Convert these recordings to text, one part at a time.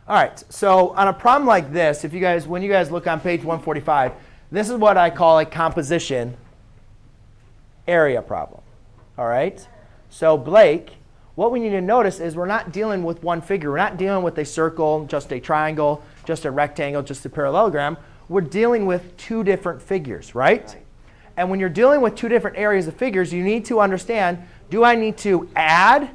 All right, so on a problem like this, when you guys look on page 145, this is what I call a composition area problem. All right? So Blake, what we need to notice is we're not dealing with one figure. We're not dealing with a circle, just a triangle, just a rectangle, just a parallelogram. We're dealing with two different figures, right? And when you're dealing with two different areas of figures, you need to understand, do I need to add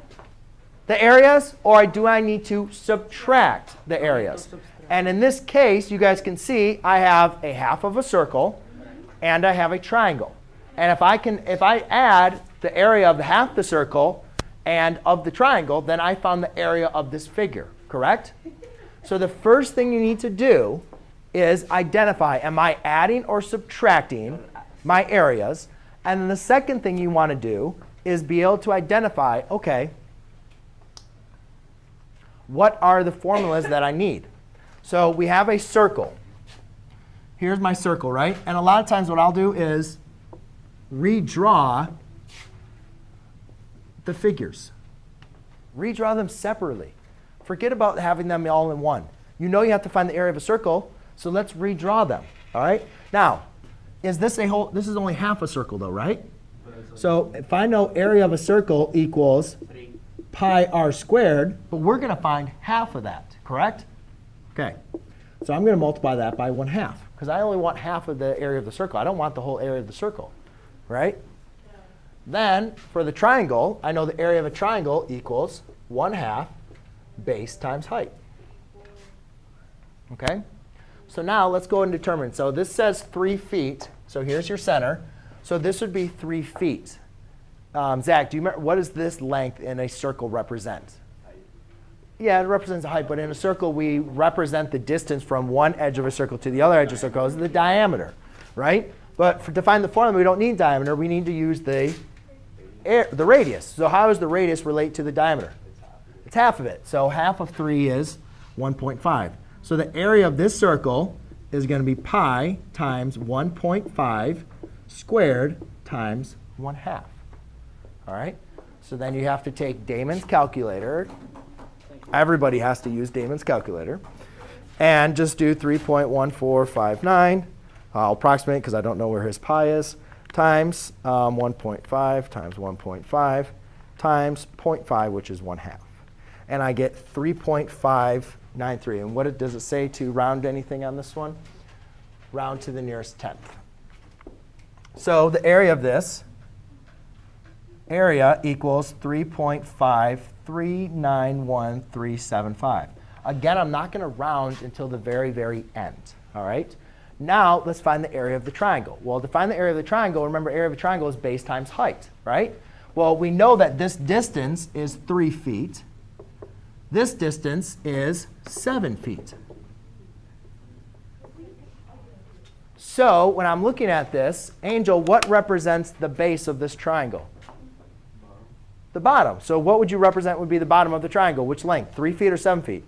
the areas, or do I need to subtract the areas? And in this case, you guys can see I have a half of a circle and I have a triangle. And if I add the area of the half the circle and of the triangle, then I found the area of this figure, correct? So the first thing you need to do is identify, am I adding or subtracting my areas? And then the second thing you want to do is be able to identify, OK, what are the formulas that I need? So we have a circle. Here's my circle, right? And a lot of times what I'll do is redraw the figures. Redraw them separately. Forget about having them all in one. You know you have to find the area of a circle, so let's redraw them. All right? Now, this is only half a circle, though, right? So if I know area of a circle equals pi r squared, but we're going to find half of that, correct? OK. So I'm going to multiply that by 1/2, because I only want half of the area of the circle. I don't want the whole area of the circle, right? Yeah. Then for the triangle, I know the area of a triangle equals 1/2 base times height. OK? So now let's go and determine. So this says 3 feet. So here's your center. So this would be 3 feet. Zach, do you remember, what does this length in a circle represent? Height. Yeah, it represents a height. But in a circle, we represent the distance from one edge of a circle to the other edge of a circle as the diameter, right? But to find the formula, we don't need diameter. We need to use the radius. So how does the radius relate to the diameter? It's half of it. So half of 3 is 1.5. So the area of this circle is going to be pi times 1.5 squared times 1/2. All right? So then you have to take Damon's calculator. Everybody has to use Damon's calculator. And just do 3.1459. I'll approximate because I don't know where his pi is. Times 1.5 times 1.5 times 0.5, which is 1/2. And I get 3.593. And what does it say to round anything on this one? Round to the nearest tenth. So the area of this area equals 3.5391375. Again, I'm not going to round until the very, very end. All right? Now let's find the area of the triangle. Well, to find the area of the triangle, remember area of a triangle is base times height, right? Well, we know that this distance is 3 feet. This distance is 7 feet. So when I'm looking at this, Angel, what represents the base of this triangle? The bottom. So what would you represent would be the bottom of the triangle? Which length? 3 feet or 7 feet?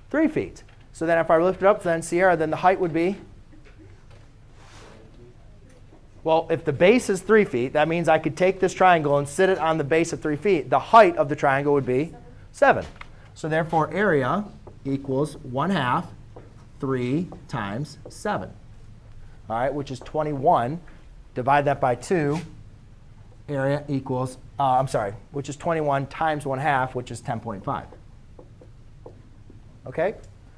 3 feet. So then if I lift it up, then Sierra, then the height would be? Well, if the base is 3 feet, that means I could take this triangle and sit it on the base of 3 feet. The height of the triangle would be 7. So therefore, area equals 1/2 3 times 7. All right, which is 21. Divide that by 2. Area equals, which is 21 times 1/2, which is 10.5. OK?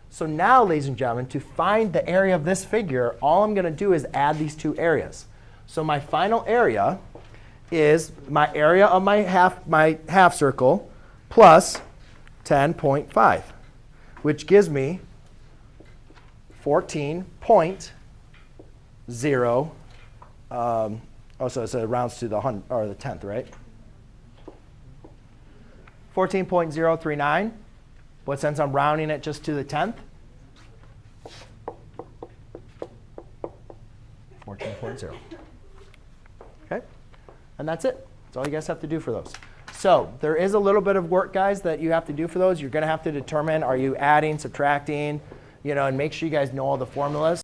So now, ladies and gentlemen, to find the area of this figure, all I'm going to do is add these two areas. So my final area is my area of my half circle plus 10.5, which gives me 14.0. So it rounds to the 10th, right? 14.039. But since I'm rounding it just to the 10th, 14.0. OK? And that's it. That's all you guys have to do for those. So there is a little bit of work, guys, that you have to do for those. You're going to have to determine, are you adding, subtracting, and make sure you guys know all the formulas.